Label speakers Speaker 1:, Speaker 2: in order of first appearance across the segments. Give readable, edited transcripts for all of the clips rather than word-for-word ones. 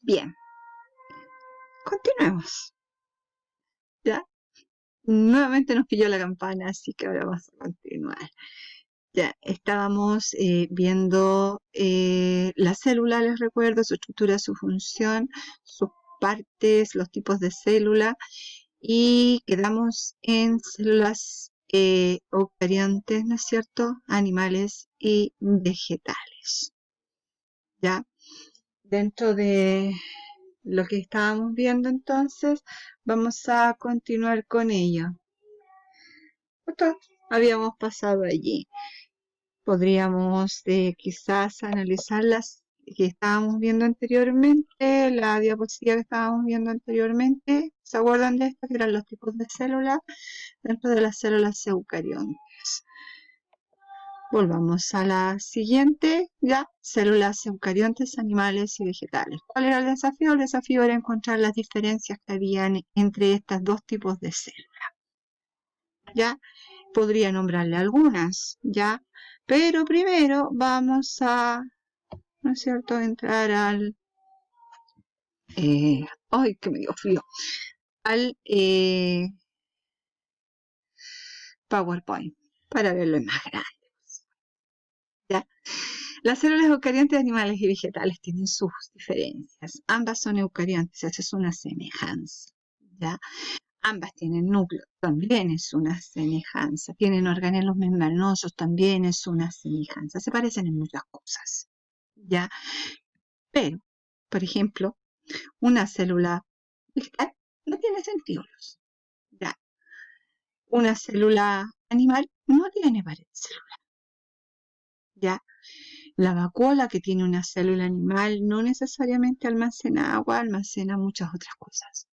Speaker 1: Bien, continuemos. ¿Ya? Nuevamente nos pilló la campana, así que ahora vamos a continuar. Ya, estábamos viendo la célula, les recuerdo, su estructura, su función, sus partes, los tipos de célula, y quedamos en células eucariontes, ¿no es cierto?, animales y vegetales. ¿Ya? Dentro de lo que estábamos viendo entonces, vamos a continuar con ello. Justo habíamos pasado allí. Podríamos quizás analizar las que estábamos viendo anteriormente, la diapositiva que estábamos viendo anteriormente. ¿Se acuerdan de esto? Que eran los tipos de células dentro de las células eucariontes. Volvamos a la siguiente, ya, células eucariontes, animales y vegetales. ¿Cuál era el desafío? El desafío era encontrar las diferencias que habían entre estos dos tipos de células. Ya, podría nombrarle algunas, ya, pero primero vamos a, ¿no es cierto?, entrar al, ¡ay, que me dio frío! Al PowerPoint, para verlo en más grande. ¿Ya? Las células eucariontes de animales y vegetales tienen sus diferencias. Ambas son eucariontes, esa es una semejanza. ¿Ya? Ambas tienen núcleo, también es una semejanza. Tienen organelos membranosos, también es una semejanza. Se parecen en muchas cosas. ¿Ya? Pero, por ejemplo, una célula vegetal no tiene centríolos. ¿Ya? Una célula animal no tiene pared celular. ¿Ya? La vacuola, que tiene una célula animal, no necesariamente almacena agua, almacena muchas otras cosas.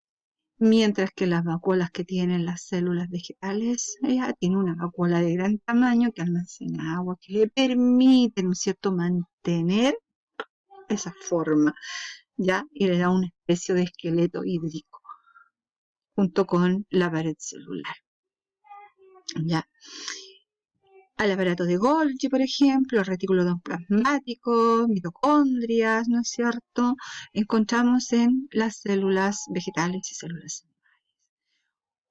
Speaker 1: Mientras que las vacuolas que tienen las células vegetales, ella tiene una vacuola de gran tamaño que almacena agua, que le permite, ¿no es cierto?, mantener esa forma, ¿ya? Y le da una especie de esqueleto hídrico, junto con la pared celular, ¿ya? Al aparato de Golgi, por ejemplo, el retículo endoplasmático, mitocondrias, ¿no es cierto?, encontramos en las células vegetales y células animales.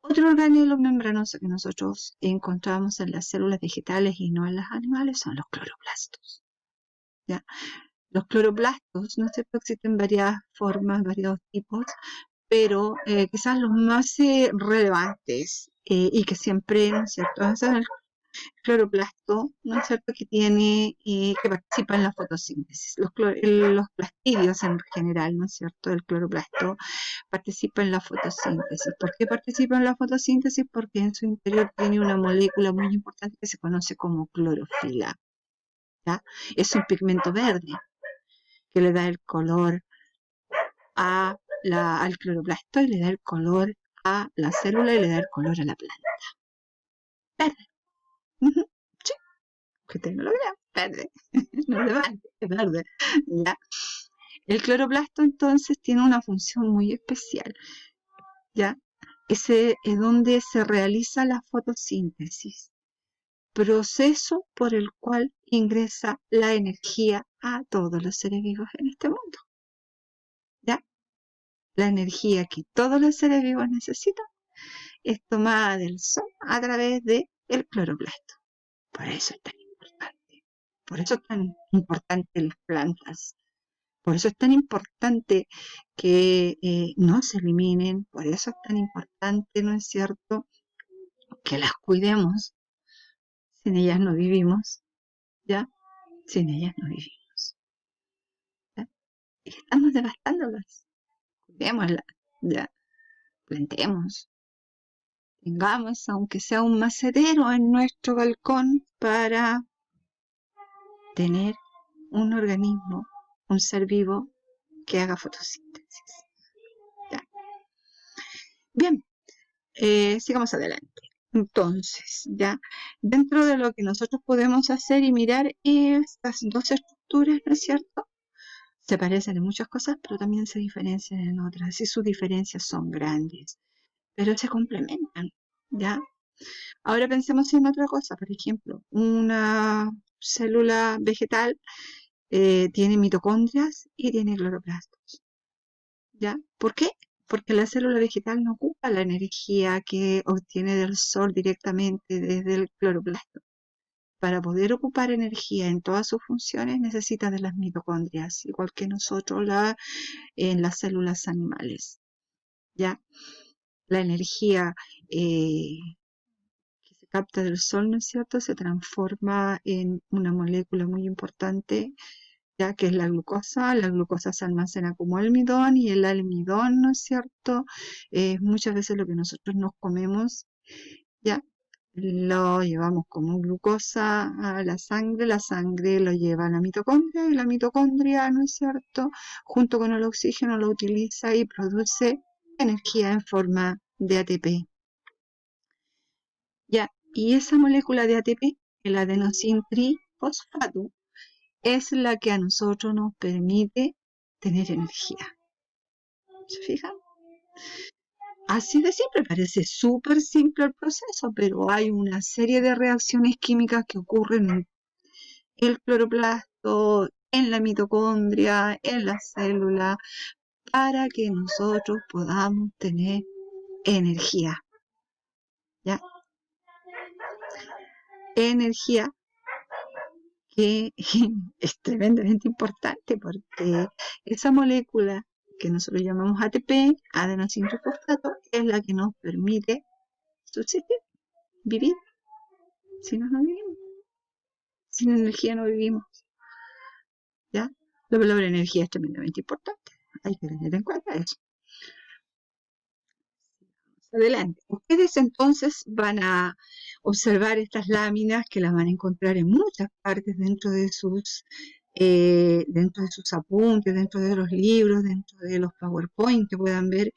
Speaker 1: Otro organelo membranoso que nosotros encontramos en las células vegetales y no en las animales son los cloroplastos. ¿Ya? Los cloroplastos, ¿no es cierto?, existen varias formas, varios tipos, pero quizás los más relevantes y que siempre, ¿no es cierto?, son el cloroplasto, ¿no es cierto?, que tiene, que participa en la fotosíntesis. Los plastidios en general, ¿no es cierto?, el cloroplasto participa en la fotosíntesis. ¿Por qué participa en la fotosíntesis? Porque en su interior tiene una molécula muy importante que se conoce como clorofila. ¿Ya? Es un pigmento verde que le da el color al cloroplasto y le da el color a la célula y le da el color a la planta. Verde. Uh-huh. Sí, que usted no lo vea, verde. No es verde, es verde. ¿Ya? El cloroplasto entonces tiene una función muy especial. ¿Ya? Ese es donde se realiza la fotosíntesis, proceso por el cual ingresa la energía a todos los seres vivos en este mundo. ¿Ya? La energía que todos los seres vivos necesitan es tomada del sol a través del cloroplasto. Por eso es tan importante. Por eso es tan importante las plantas. Por eso es tan importante que no se eliminen. Por eso es tan importante, ¿no es cierto?, que las cuidemos. Sin ellas no vivimos. ¿Ya? Sin ellas no vivimos. ¿Ya? Y estamos devastándolas. Cuidémoslas. ¿Ya? Plantemos. Tengamos, aunque sea un macetero en nuestro balcón, para tener un organismo, un ser vivo que haga fotosíntesis. ¿Ya? Bien, sigamos adelante. Entonces, ya, dentro de lo que nosotros podemos hacer y mirar estas dos estructuras, ¿no es cierto?, se parecen en muchas cosas, pero también se diferencian en otras, y sus diferencias son grandes, pero se complementan, ¿ya? Ahora pensemos en otra cosa. Por ejemplo, una célula vegetal tiene mitocondrias y tiene cloroplastos. ¿ya? ¿Por qué? Porque la célula vegetal no ocupa la energía que obtiene del sol directamente desde el cloroplasto. Para poder ocupar energía en todas sus funciones necesita de las mitocondrias, igual que nosotros en las células animales, ¿ya? La energía que se capta del sol, ¿no es cierto?, se transforma en una molécula muy importante, ya que es la glucosa. La glucosa se almacena como almidón y el almidón, ¿no es cierto?, es muchas veces lo que nosotros nos comemos, ya lo llevamos como glucosa a la sangre lo lleva a la mitocondria y la mitocondria, ¿no es cierto?, junto con el oxígeno lo utiliza y produce energía en forma de ATP. Ya, y esa molécula de ATP, el adenosín trifosfato, es la que a nosotros nos permite tener energía. ¿Se fijan? Así de simple, parece súper simple el proceso, pero hay una serie de reacciones químicas que ocurren en el cloroplasto, en la mitocondria, en la célula, para que nosotros podamos tener energía. ¿Ya? Energía que es tremendamente importante porque esa molécula que nosotros llamamos ATP, adenosín trifosfato, es la que nos permite subsistir, vivir. Si no, no vivimos. Sin energía no vivimos. ¿Ya? La palabra energía es tremendamente importante. Hay que tener en cuenta eso. Adelante. Ustedes entonces van a observar estas láminas que las van a encontrar en muchas partes dentro de sus apuntes, dentro de los libros, dentro de los PowerPoint que puedan ver,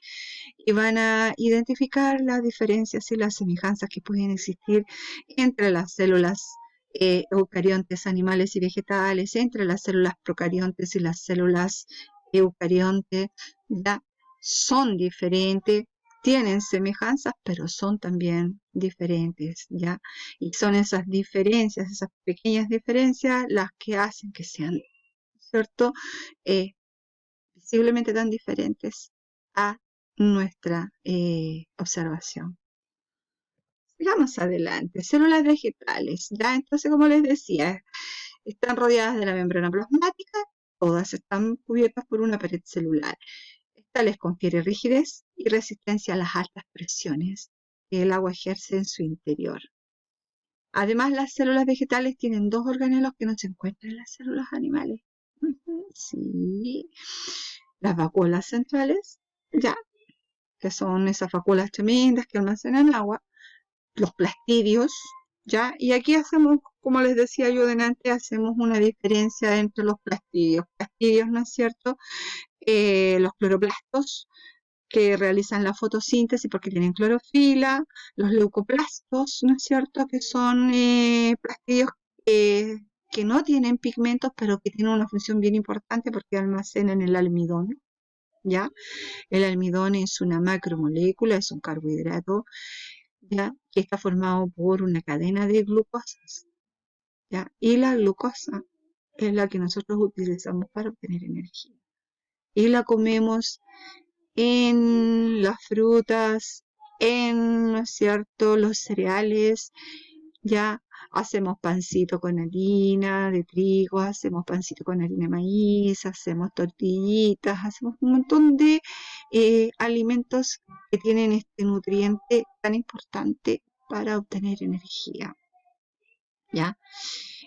Speaker 1: y van a identificar las diferencias y las semejanzas que pueden existir entre las células eucariontes animales y vegetales, entre las células procariontes y las células eucariontes. ¿Ya? Son diferentes, tienen semejanzas, pero son también diferentes, ¿ya? Y son esas diferencias, esas pequeñas diferencias, las que hacen que sean, ¿cierto?, visiblemente tan diferentes a nuestra observación. Sigamos adelante. Células vegetales, ¿ya? Entonces, como les decía, están rodeadas de la membrana plasmática, todas están cubiertas por una pared celular. Esta les confiere rigidez y resistencia a las altas presiones que el agua ejerce en su interior. Además, las células vegetales tienen dos organelos que no se encuentran en las células animales. Sí, las vacuolas centrales, ya, que son esas vacuolas tremendas que almacenan agua, los plastidios, ya, y aquí hacemos, como les decía yo delante, hacemos una diferencia entre los plastidios. Plastidios, ¿no es cierto?, los cloroplastos, que realizan la fotosíntesis porque tienen clorofila, los leucoplastos, ¿no es cierto?, que son plastidios que no tienen pigmentos, pero que tienen una función bien importante porque almacenan el almidón, ¿ya? El almidón es una macromolécula, es un carbohidrato, ¿ya?, que está formado por una cadena de glucosas, ¿ya? Y la glucosa es la que nosotros utilizamos para obtener energía. Y la comemos en las frutas, ¿no es cierto?, los cereales, ya hacemos pancito con harina de trigo, hacemos pancito con harina de maíz, hacemos tortillitas, hacemos un montón de alimentos que tienen este nutriente tan importante para obtener energía, ¿ya?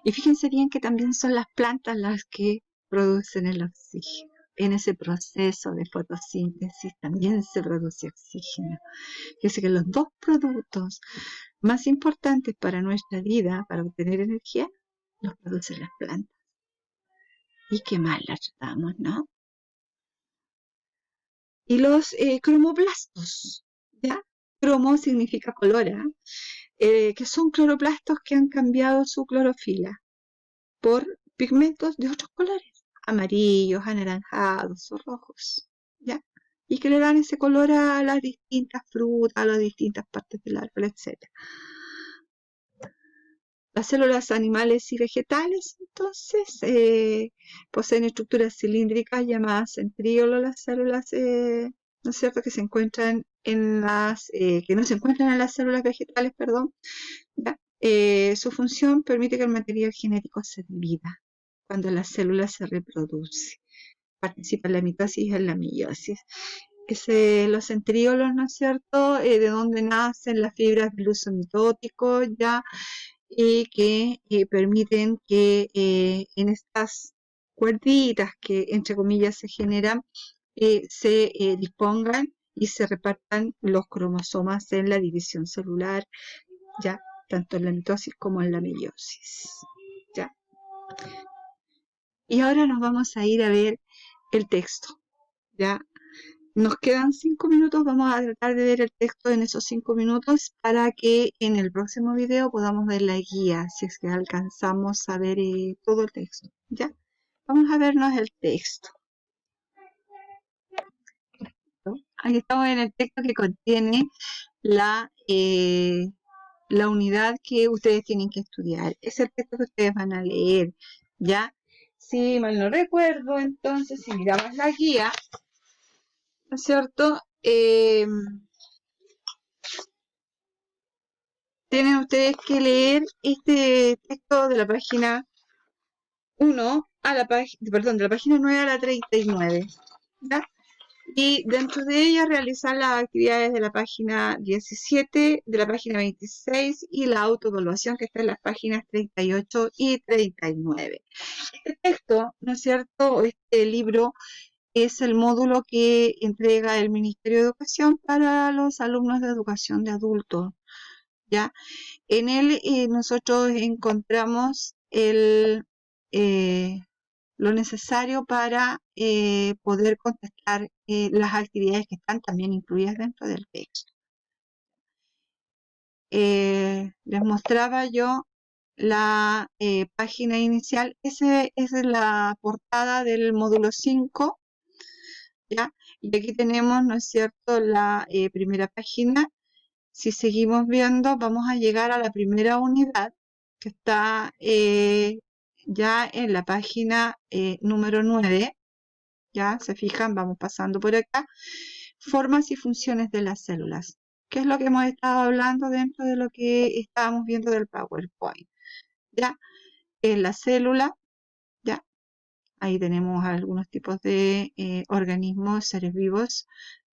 Speaker 1: Y fíjense bien que también son las plantas las que producen el oxígeno. En ese proceso de fotosíntesis también se produce oxígeno. Fíjense que los dos productos más importantes para nuestra vida, para obtener energía, los producen las plantas. Y qué mal las tratamos, ¿no? Y los cromoplastos, ¿ya? Cromo significa color, que son cloroplastos que han cambiado su clorofila por pigmentos de otros colores, amarillos, anaranjados o rojos, ¿ya? Y que le dan ese color a las distintas frutas, a las distintas partes del árbol, etc. Las células animales y vegetales, entonces, poseen estructuras cilíndricas llamadas centríolos, las células, ¿no es cierto?, que se encuentran en que no se encuentran en las células vegetales, perdón, ¿ya? Su función permite que el material genético se divida cuando la célula se reproduce. Participa en la mitosis y en la meiosis. Los centríolos, ¿no es cierto?, de donde nacen las fibras del uso mitótico, ya, y que permiten que en estas cuerditas que, entre comillas, se generan, se dispongan y se repartan los cromosomas en la división celular, ya, tanto en la mitosis como en la meiosis, ya. Y ahora nos vamos a ir a ver el texto, ya. Nos quedan 5 minutos, vamos a tratar de ver el texto en esos 5 minutos para que en el próximo video podamos ver la guía, si es que alcanzamos a ver todo el texto, ¿ya? Vamos a vernos el texto. Aquí estamos en el texto que contiene la unidad que ustedes tienen que estudiar. Es el texto que ustedes van a leer, ¿ya? Si mal no recuerdo, entonces, si miramos la guía, ¿no es cierto? Tienen ustedes que leer este texto de la página 1 a la página, perdón, de la página 9 a la 39, ¿ya? Y dentro de ella realizar las actividades de la página 17, de la página 26 y la autoevaluación que está en las páginas 38 y 39. Este texto, ¿no es cierto? Este libro es el módulo que entrega el Ministerio de Educación para los alumnos de educación de adultos, ¿ya? En él nosotros encontramos lo necesario para poder contestar las actividades que están también incluidas dentro del texto. Les mostraba yo la página inicial. Esa es la portada del módulo 5, ¿ya? Y aquí tenemos, ¿no es cierto?, la primera página. Si seguimos viendo, vamos a llegar a la primera unidad, que está ya en la página número 9. Ya se fijan, vamos pasando por acá. Formas y funciones de las células. ¿Qué es lo que hemos estado hablando dentro de lo que estábamos viendo del PowerPoint? Ya, en la célula, ya, ahí tenemos algunos tipos de organismos, seres vivos,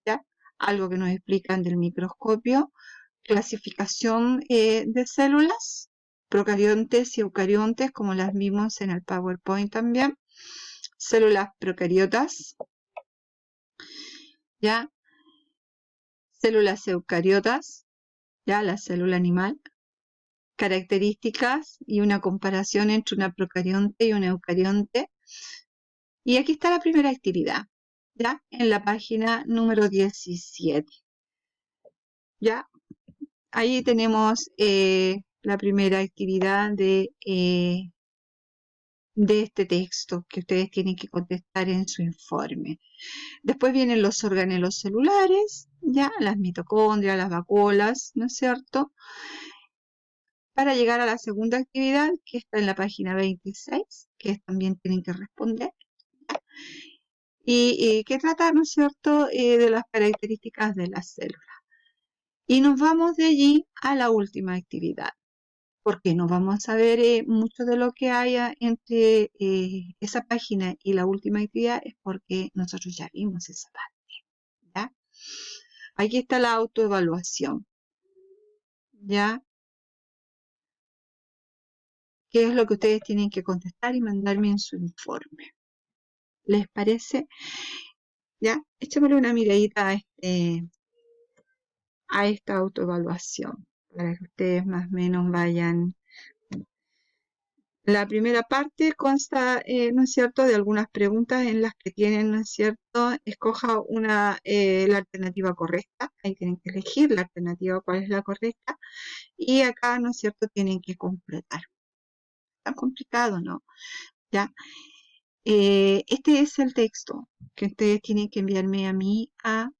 Speaker 1: ya, algo que nos explican del microscopio. Clasificación de células, procariontes y eucariontes, como las vimos en el PowerPoint también. Células procariotas, ya. Células eucariotas, ya, la célula animal. Características y una comparación entre una procarionte y un eucarionte. Y aquí está la primera actividad, ya, en la página número 17. Ya, ahí tenemos la primera actividad de este texto que ustedes tienen que contestar en su informe. Después vienen los organelos celulares, ya, las mitocondrias, las vacuolas, ¿no es cierto? Para llegar a la segunda actividad, que está en la página 26, que también tienen que responder, y que trata, ¿no es cierto?, de las características de la célula. Y nos vamos de allí a la última actividad, porque no vamos a ver mucho de lo que haya entre esa página y la última actividad, es porque nosotros ya vimos esa parte, ¿ya? Aquí está la autoevaluación, ¿ya? ¿Qué es lo que ustedes tienen que contestar y mandarme en su informe? ¿Les parece? ¿Ya? Échamele una miradita a esta autoevaluación para que ustedes más o menos vayan. La primera parte consta, ¿no es cierto?, de algunas preguntas en las que tienen, ¿no es cierto?, escoja la alternativa correcta. Ahí tienen que elegir la alternativa, cuál es la correcta. Y acá, ¿no es cierto?, tienen que completar. Tan complicado, ¿no? ¿Ya? Este es el texto que ustedes tienen que enviarme a mí a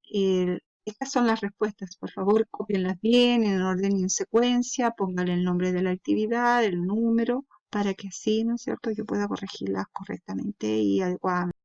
Speaker 1: Estas son las respuestas, por favor, cópienlas bien, en orden y en secuencia, pónganle el nombre de la actividad, el número, para que así, ¿no es cierto?, yo pueda corregirlas correctamente y adecuadamente.